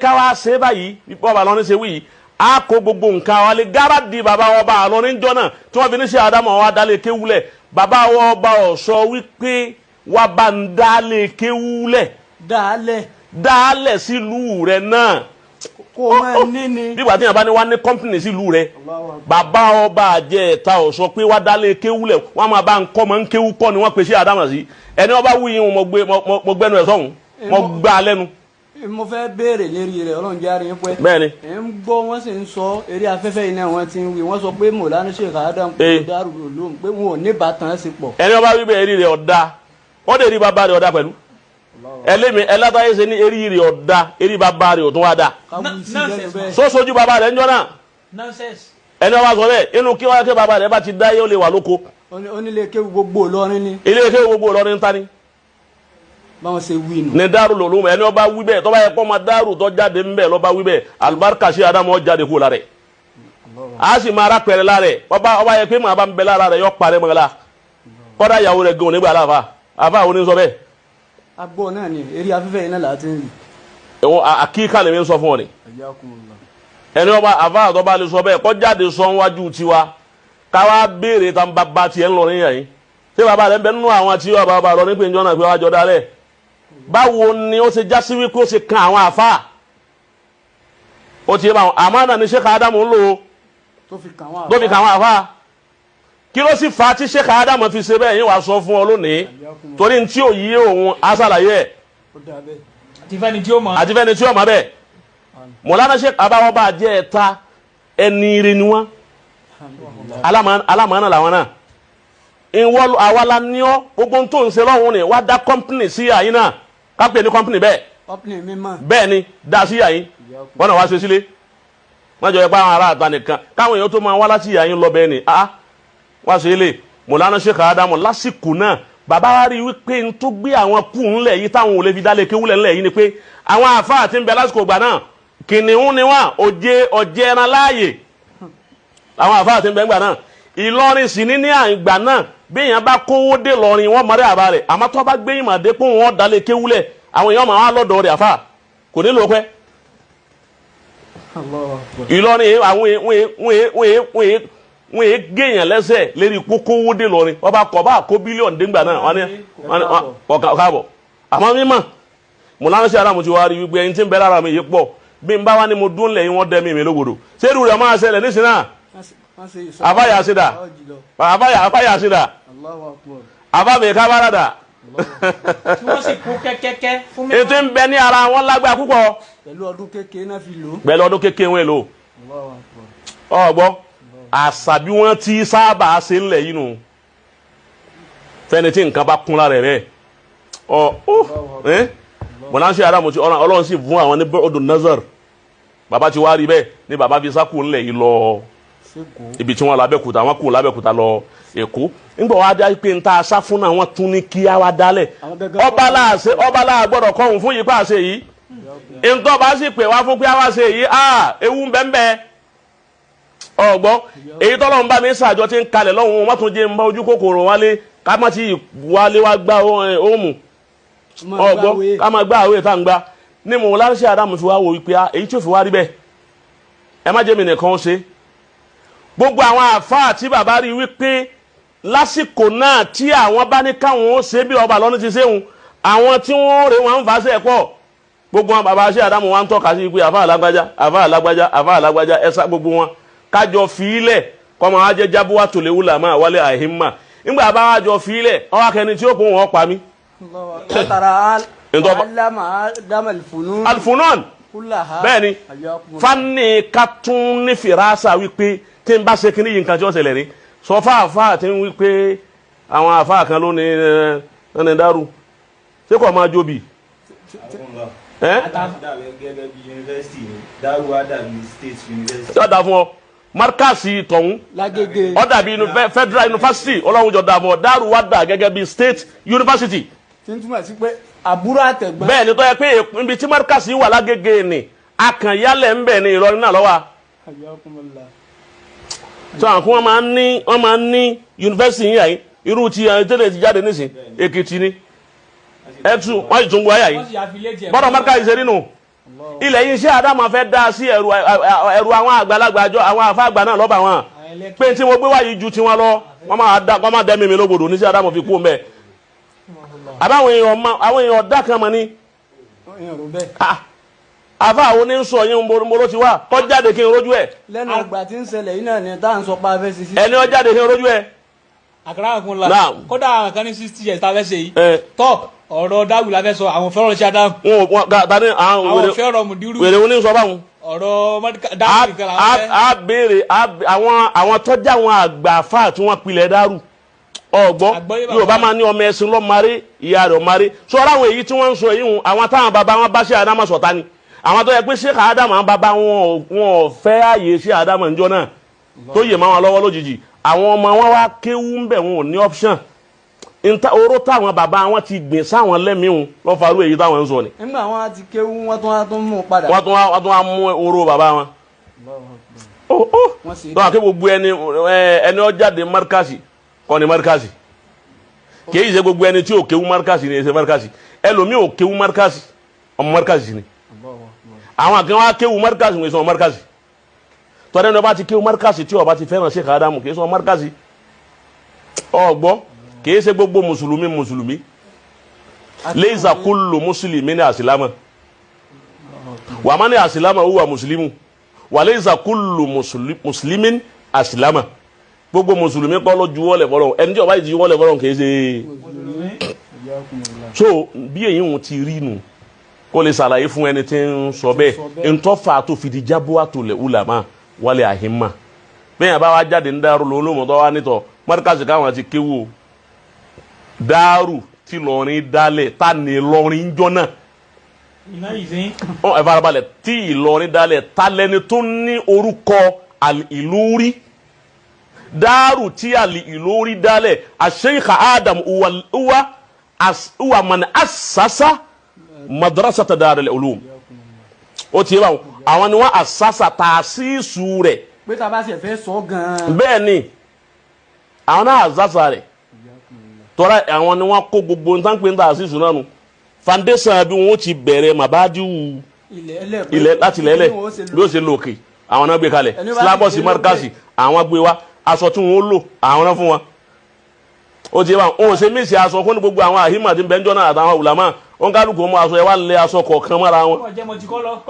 káwá ṣe báyìí bọ́ba lọ́ní ṣe wí a kó gbogbo nǹkan wa lè gáràdì bàbá ọba àlọ́ní jọ náà tí wọ́n fi ní ṣe àdámọ̀ wa dálé kéwúlẹ̀ bàbá ọba ọ̀ṣọ́ wípé wà bá ń dálé kéwúlẹ̀ dálẹ̀ sílùú rẹ̀ náà kò máa ní ni. bí wàá tí yàn bá ní wá ní kọ́mpìnì sílùú rẹ̀ bàbá ọba àjẹ ẹ̀ta ọ̀ṣọ́ pé wá dálé kéwúlẹ̀ wọ́n máa bá ń kọ́ mọ́ ń kéwú kọ́ ni wọ́n pe ṣe àdámọ̀ sí ẹni wọ́n bá wú yín mo gbẹ́nu ẹ̀ sọ́hún mo gbá lẹ́nu. mo fẹ́ béèrè lérí rẹ̀ ọlọ́run jẹ́ àárín pẹ́. bẹ́ẹ̀ni. ẹ̀ ń gbọ́ wọ́n sì ń sọ eré afẹ́fẹ́ yìí náà wọ́n ti ń wí wọ́n sọ pé mọ̀lánà Sheikh Adam pé Daru Uluum pé wọn ò ní bàtàn sí pọ̀. ẹni wọ́n bá wí bẹ́ẹ̀ eré rẹ̀ ọ̀dà wọ́n dé eré bàbá rẹ̀ ọ̀dà pẹ̀lú ẹlẹ́mi ẹlẹ́tàyé ṣe ní eré rẹ̀ ọ̀dà eré bàbá rẹ̀ ọ̀tún wá dà. sọ́sọ́jú bàbá rẹ̀ ń jọ náà ẹni wọ́n bá sọ bẹ́ẹ̀ inú kí wọ́n ké bàbá rẹ̀ bá ti dá yóò lè wà lóko. onílé kéwù gbogbo Ìlọrin ni. ilé kéwù gbogbo Ìlọrin ń ta ni. báwọn ṣe wí nù. ní Daru Uluum ẹni ọba wí bẹ́ẹ̀ tọ́ba yẹ kọ́ ma Daru tó jáde ń bẹ̀ lọ́ba wí bẹ́ẹ̀ alibarika Sheikh Adam jáde kú la rẹ̀ a sì máa ra pẹ̀rẹ̀ la rẹ̀ ọba yẹ pé màá bá ń bẹ lára rẹ̀ yọ parẹ́ mọ́ la kọ́dà ìyàwó rẹ̀ gan nígbà láfa àfa òní sọ bẹ́ẹ̀. agbọ́ náà ni eré afẹ́fẹ́ yìí náà là á ti ń rí. ẹ̀wọ̀n àkíkà lèmi ń sọ fún ọ ni ẹni ọba àfa àtọ́ba lè sọ bẹ́ẹ̀ kọ́ jáde sọ wájú tiwa káwá béèrè tá n bá tiẹ̀ ń lọ níyà yìí ṣé bàbá rẹ̀ ń bẹ nínú àwọn tí bàbá lọ nípe ìjọ náà pé wájọ dálẹ̀ báwo ni ó ṣe já sí wípé ó ṣe kan àwọn àfa ó ti yé báwọn àmánà ni Sheikh Adam ń lò ó tó fi kàn àwọn àfa kí ló sì fa tí Sheikh Adam fi ṣe bẹ́ẹ̀ yín wàá sọ fún ọ lónìí torí ní tí ò yí òun aṣàlàyé ẹ̀ àti fẹ́ni tí ó mọ̀ bẹ́ẹ̀ mọ̀lánà Sheikh abáwọ́ bá jẹ́ ẹ̀ta ẹni ire ni wọ́n alámọ̀ọ́nà làwọn náà ìwọ àwa la ní ọ gbogbo tó ń ṣe lọ́hùn ni wá dá kọ́mpìnì sí àyín náà kápẹ́ ní kọ́mpìnì bẹ́ẹ̀ bẹ́ẹ̀ ni dá sí àyín wọ́n náà wá ṣe sílé wọ́n jọ ẹ pa àwọn ará àta nìkan káwọn èèyàn tó máa wá láti àyín lọ bẹ́ẹ̀ ni wá ṣe lè mọ̀lánà Sheikh Adam lásìkò náà bàbá wa rí wípé n tó gbé àwọn kù ńlẹ̀ yìí táwọn ò lè fi dálé kéwúlẹ̀ ńlẹ̀ yìí ni pé àwọn àfáà tí ń bẹ lásìkò gbà náà kìnìún ni wọn ọ̀jẹ̀ ẹran láàyè àwọn àfáà tí ń bẹ gbà náà Ìlọrin sì ní àgbà náà bí èèyàn bá kówó dé lọrin wọn mọ̀rẹ́ àbá rẹ̀ àmọ́ tó bá gbé ìmọ̀ dé pé wọn dálé kéwúlẹ̀ àwọn èèyàn máa wá lọ́dọ̀ rẹ̀ àfáà kò nílò pẹ́ Ìlọrin àwọn wọn èé géèyàn lẹ́sẹ̀ lérí kókówó dé lọrin wọn bá kọ̀ bá kó bílíọ̀nù dégbà náà wọn ni ọ̀káàbọ̀ àmọ́ mímọ̀ mọ̀lánà Sheikh Adam ti wá rí wípé ẹni tí ń bẹ lára mi yìí pọ̀ bí n bá wá ní mo dún lẹ́yìn wọ́n dẹ́ mi lógodò sẹ́rù rẹ̀ máa ṣẹlẹ̀ nísìnyí náà àbáyà sídà àbábẹ̀ kábàràdà tí wọ́n sì kú kẹ́kẹ́kẹ́ fún mi. ètò ń bẹ ní ara wọn lágbára púpọ̀ pẹ̀lú ọdún kékeré náà fi lò. pẹ̀lú ọdún kékeré wọn lò ọgbọ́ àṣà bí wọ́n ti sábà ṣe ńlẹ̀ yìí nù fẹ́ni tí nǹkan bá kún lára rẹ̀ mọ̀lánà Sheikh Adam ti ọlọ́run sì fún àwọn ní ọdún nazar bàbá ti wá rí bẹ́ẹ̀ ní bàbá fi sákò ńlẹ̀ yìí lọ ibi tí wọ́n lábẹ́kúta wọ́n kò lábẹ́kúta lọ Èkó nígbà wàá dá pé n ta aṣá fún náà wọ́n tún ní kí á wá dálẹ̀ ọba láà gbọ́dọ̀ kọ́hún fún yìí pa àṣẹ yìí ntọ́ bá sì pè wá fún pé á wá ṣe yìí ewu ń bẹ́ẹ̀ ọgbọ́n èyí tọ́lọ́ ń bá mi ṣàjọ tí ń kalẹ̀ lọ́hùn wọ́n tún jẹ́ ń bá ojú kòkòrò wálé ká má ti wálé wá gbá òmù ọgbọ́n ká má gbá àwẹ̀ tá ń gbá ní mọ̀lánà Sheikh Adam fi wá wò wípé èyí tí ò fi wá rí bẹ́ẹ̀ ẹ má jẹ́ mi nìkan ṣe gbogbo àwọn àfáà tí bàbá rí wípé lásìkò náà tí àwọn bá ní káwọn ó ṣe bí ọba lọ́ní ti ṣéhun àwọn tí wọ́n rè wọ́n ń fà ṣe pọ̀ gbogbo wọn bàbá Sheikh Adam wọn ń tọ́ka sí pé àfáà lágbájá ẹ̀sà gbogbo wọn kájọ fìílẹ̀ kọ́mọ wa jẹ́ jábúwá tòlé wúlà máa wálé àhímà nígbà bá wá jọ fìílẹ̀ ọwọ́ akẹni tí ó kún wọn pa mí. alfunun bẹ́ẹ̀ ni fani katun ní firasa wípé tí n bá ṣe kíní yìí nǹkan tí wọ́n ṣẹlẹ̀ rí sọ fáàfáà tí ń wípé àwọn àfáà kan ló ní Daru ṣé kò máa jóbi. ọ̀dà fún ọ markasi tọ̀hún ọ̀dà bíi federal university ọlọ́run jọ dà fún ọ Daru wá dà gẹ́gẹ́ bíi state university. tí n túmọ̀ sí pé àbúrò àtẹ̀gbọ́n. bẹ́ẹ̀ ni tó yẹ pé ibi tí markasi wà lágége ni akànyálẹ̀ ń bẹ̀ ní Ìlọrin náà lọ́wọ́ so àwọn wọ́n máa ń ní yunifásitì yìí àyín irú ti tẹ́lẹ̀ ti jáde nísìn Èkìtì ni ẹ̀tù wọ́n sì tún gbọ́ ayà yìí bọ́dọ̀ markasi ṣe nínú ilẹ̀ yìí ṣé Ádámù fẹ́ dá sí ẹ̀rù àwọn àgbàlagbà àjọ àwọn àfáàgbà náà lọ́ba wọn pé tí mo gbé wáyé ju tiwọn lọ wọ́n máa dẹ́mi mi lógbòdò ní sí Ádámù fi kú mẹ́ àbáwọn èèyàn dá kan mọ̀ ní àfa àwọn oníṣọ yín mo ló ti wá kọ́ jáde kí n rojú ẹ̀. lẹ́nu ìgbà tí ń ṣẹlẹ̀ yìí náà ni tá à ń sọ pa afẹ́ sí. ẹni ó jáde kí n rojú ẹ̀. àkàrà àkùn la kódà àwọn kan ní 60 years tá a fẹ́ ṣe yìí tọ́ ọ̀rọ̀ Dáwù la fẹ́ sọ àwọn fẹ́ràn ṣe Ádámù. àwọn fẹ́ràn mùdírù. wèrè wọn ní sọ báwọn. ọ̀rọ̀ Dáwù nìkan la fẹ́. a béèrè àwọn tọ́jà àwọn àgbà fáà tí wọ́n pilẹ̀ Dáru ọgbọ́n Yorùbá máa ní ọmọ ẹ̀sìn lọ́ marí ìyá rẹ̀ marí sọ́ra àwọn èyí tí wọ́n ń sọ yìí àwọn táwọn bàbá wọn bá ṣe Ádámù sọ̀tá ni àwọn tó yẹ pé Sheikh Ádámù àwọn bàbá wọn ò fẹ́ ààyè sí Ádámù ńjọ́ náà tó yè máa wọn lọ́wọ́ lójijì àwọn ọmọ wọn wá kéwú ń bẹ̀ wọn ò ní option oró táwọn bàbá wọn ti gbìn sáwọn lẹ́mìíhun lọ́ farú èyí táwọn ń sọ ni. nígbà wọn ti kéwú wọn tún mú padà. wọ́n tún wá mú oró bàbá wọn. tó wà kí gbogbo ẹni ó jáde markasi kọ́ ni markasi kì í ṣe gbogbo ẹni tí ò kéwú markasi ni ṣe markasi ẹlòmíì ò kéwú markasi ọmọ markasi ni àwọn kan wá kéwú markasi ń sọ markasi tọ́lẹ́ ní ọba ti kéwú markasi tí ọba ti fẹ́ràn Sheikh Ádámù kì í sọ markasi ọgbọ́ kì í ṣe gbogbo mùsùlùmí laysa kullu muslimin aslama wa man aslama huwa muslimu wa laysa kullu muslimin aslama gbogbo mùsùlùmí kọ́ ló juwọ́lẹ̀ fọlọ́n ẹni tí ọba yìí ti juwọ́lẹ̀ fọlọ́n kì í ṣe so bí èyí wọn ti rí nu kó lè ṣàlàyé fún ẹni tí ń sọ bẹ́ẹ̀ ntọ́fà tó fi di jábọ́ àtòlẹ̀ ulama wálé àhímà bẹ́ẹ̀ yẹn bá wá jáde ní Daru Uluum tó wá nítọ̀ mọ́ríkàsì káwọn ti kéwò Daru tí Ìlọrin dálẹ̀ tá ní Ìlọrin jọ náà ẹ farabalẹ̀ tí Ìlọrin dálẹ̀ tá lẹ́ni tó ní orúkọ Al-Ilori Daru tí Al-Ilori dálẹ̀ Sheikh Adam uwa man asasa madrasata Darul Uluum ó ti yé báwọn àwọn ni wọ́n asasa taasisu rẹ̀. pé tá a bá ṣe fẹ́ sọ gan-an. bẹ́ẹ̀ ni àwọn náà asasa rẹ̀ tọ́ra àwọn ni wọ́n kó gbogbo nǹkan pé ń taasisu náà nu foundation bí wọ́n ti bẹ̀rẹ̀ màbájú ilẹ̀ láti lẹ́lẹ̀ bí ó ṣe lòkè àwọn náà gbé kalẹ̀ sílábọ̀sì márkàsì àwọn gbé wá aṣọ tí wọ́n lò àwọn náà fún wọn ó ti yé báwọn òun ṣe mí ṣe aṣọ fún gbogbo àwọn àhímà tí ń bẹ́ńjọ́ náà àtàwọn ulama wọn kálukú mú aṣọ ẹ wá lé aṣọ kọ̀ọ̀kan mọ́ra wọn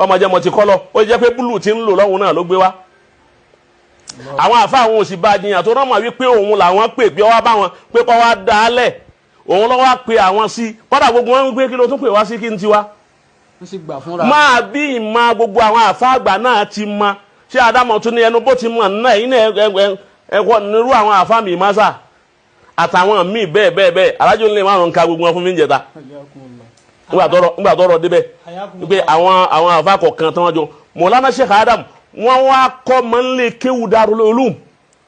ọmọ jẹ́ mọ̀tìkọ́lọ́ ó jẹ́ pé búlù tí ń lò lọ́hùn náà ló gbé wá àwọn àfa àwọn òsì bá jiyàn tó rọ́mọ̀ wípé òun làwọn pè bí ọwọ́ bá wọn pé kọ́ wá dá a lẹ̀ òun lọ́wọ́ pe àwọn sí kọ́dà gbogbo wọn ń gbé kí ló tún pè wá sí kí n ti wá. máa bí ìmọ̀ gbogbo àwọn àfa àgbà náà ti mọ ṣé Ádámù tún ní ẹnu bó ti mọ̀ náà yín ẹ̀kọ́ nírú àwọn àfa mi má sà àtàwọn míì bẹ́ẹ̀ alájọ nílé márùn-ún ka gbogbo wọn fún mi ń jẹta nígbà tọrọ débẹ̀ wípé àwọn àfa kọ̀ọ̀kan tí wọ́n jọ Mọ̀lánà Sheikh Ádámù wọ́n wá kọ́ mọ́nlé kéwù Darul Uluum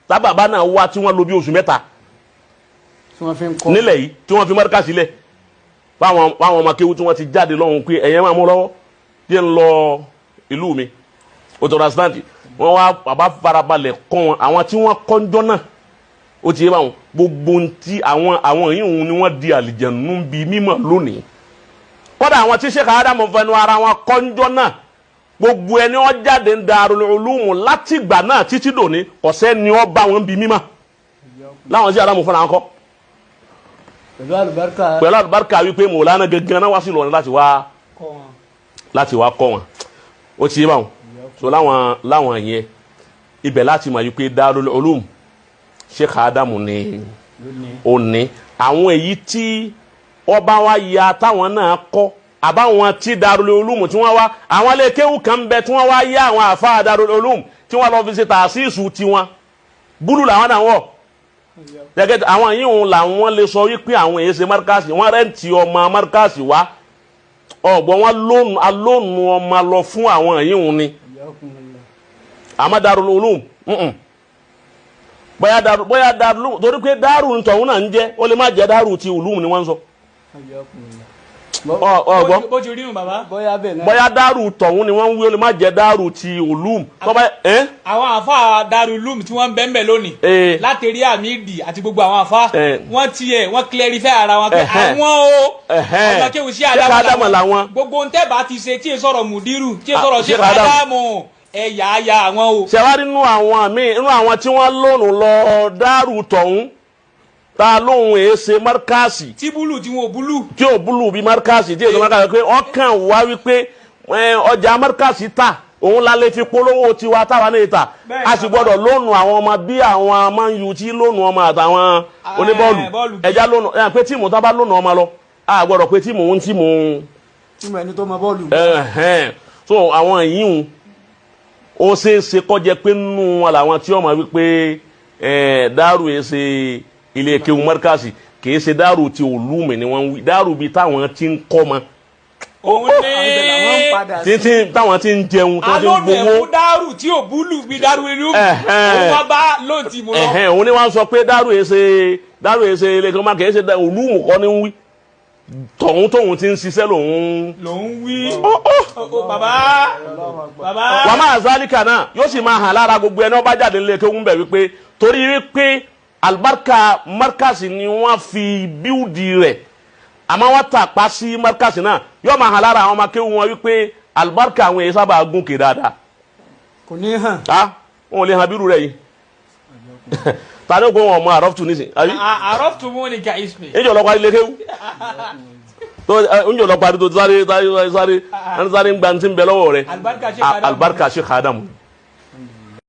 tábàbá náà wá tí wọ́n lò bí oṣù mẹ́ta nílẹ̀ yìí tí wọ́n fi mọ́ríkà sílẹ̀ fáwọn ọmọ kéwù tí wọ́n ti jáde lọ́hùn pé ẹ̀yẹ́ máa mú lọ́wọ́ díẹ̀ ń lọ ìlú mi òtòrásítáǹtì wọ́n wá bàbá farabalẹ̀ kọ́ wọn àwọn tí wọ́n kọ́ ńjọ́ náà ó ti yé báwọn gbogbo ntí àwọn yìí òun ni wọ́n di àlìjẹ̀nù bí mímọ̀ lónìí kódà àwọn tí Sheikh Ádámù fẹnu ara wọn kọ́ ńjọ́ náà gbogbo ẹni wọ́n jáde ń Darul Uluum láti ìgbà náà títí dòní ọ̀sẹ̀ ni wọ́n bá wọn bí mímọ̀ láwọn sí Ádámù fúnra wọn kọ́ pẹ̀lú àlùbáríkà wípé Mọ̀lánà gẹ́gẹ́ náà wá sí Ìlọrin láti wá kọ́ wọn ó ti yé báwọn so láwọn yẹn ibẹ̀ láti mọ̀ wípé Darul Uluum Sheikh Ádámù ni ó ní àwọn èyí tí ọba wa ya táwọn náà kọ́ àbáwọn tí Darul Uluum tí wọ́n wá àwọn ilé kéwù kan bẹ tí wọ́n wá yá àwọn àfa Darul Uluum tí wọ́n lọ fi ṣe tàṣíṣù tiwọn búlù làwọn náà wọ̀ gẹ́gẹ́ àwọn yìí òun làwọn lè sọ wípé àwọn èyí ṣe márkàsì wọ́n rẹ́ǹtì ọmọ márkàsì wá ọ̀gbọ́n wọn alóònù ọmọ lọ fún àwọn yìí òun ni àmọ́ Darul Uluum bóyá Daru torí pé Daru ntọ̀hún náà ń jẹ́ ó lè má jẹ́ Daru ti Uluum ni wọ́n ń sọ ọgbọ́n bó ti rí nù bàbá. bóyá Daru tọ̀hún ni wọ́n ń wí ó lè má jẹ́ Daru ti Uluum. àwọn àfa Daru Uluum tí wọ́n ń bẹ́ẹ̀ lónìí láti rí Amidi àti gbogbo àwọn àfa wọ́n clarify ara wọn pé àwọn ọmọ kéwù sí Adamu làwọn gbogbo ntẹ́ bá ti ṣe tí ì sọ̀rọ̀ Mudiru tí ì sọ̀rọ̀ Sheikh Adamu ẹ̀yà ayà àwọn o. ṣẹ̀wárí nínú àwọn tí wọ́n lónìí lọ Daru tọ̀hún ta lóhun èéṣe markasi tí búlù tí wọn ò búlù tí ò búlù bí markasi tí èso markasi pé ọkàn wá wípé ọjà markasi ta òun la lè fi polówó tiwa táwa ní ìta a sì gbọ́dọ̀ lónù àwọn ọmọ bí àwọn Man U tí lónù ọmọ àtàwọn oníbọ́ọ̀lù ẹja lónù pé tíìmù tá bá lónù ọmọ lọ a gbọ́dọ̀ pé tíìmù ń tíìmù ẹni tó mọ bọ́ọ̀lù. so àwọn yìí ó ṣeéṣe kọjẹ pé nínú wọn làwọn tí ọmọ wípé Daru èéṣe ilé kéwù markasi kìí ṣe Daru ti Uluum ni wọ́n wí Daru bíi táwọn ti ń kọ́ ma. òun ní títí táwọn ti ń jẹun tó ti ń gbowó. alóòdù ẹ̀kú Daru tí ò búlù bíi Daru Uluum òun wá bá lóòtì mú lọ. òun ni wọ́n sọ pé Daru èsè ilé kéwù markasi kìí ṣe Uluum kọ́ ni ń wí tóun ti ń ṣiṣẹ́ lòun wí. bàbá. wà máa zálíkà náà yóò sì máa hàn lára gbogbo ẹni ọba jáde nílé kéwù ń bẹ̀ wípé torí wípé albarka markasi ni wọ́n fi bíúdi rẹ̀ àmọ́ wọ́n tàpá sí markasi náà yóò máa hàn lára àwọn ọmọ akéwù wọn wípé albarka àwọn èyí sábà gúnkè dáadáa. kò ní hàn. wọn ò lè hàn bírú rẹ̀ yìí tani o ko wọn mọ arọftu nísìn. arọftu mú ni ka ismi. ń jọ lọ́kọ́ ilé kéwù ń jọ lọ́kọ́ àdúgbò sáré ń gba ní ti ń bẹ lọ́wọ́ rẹ̀ albarka Sheikh Adamu.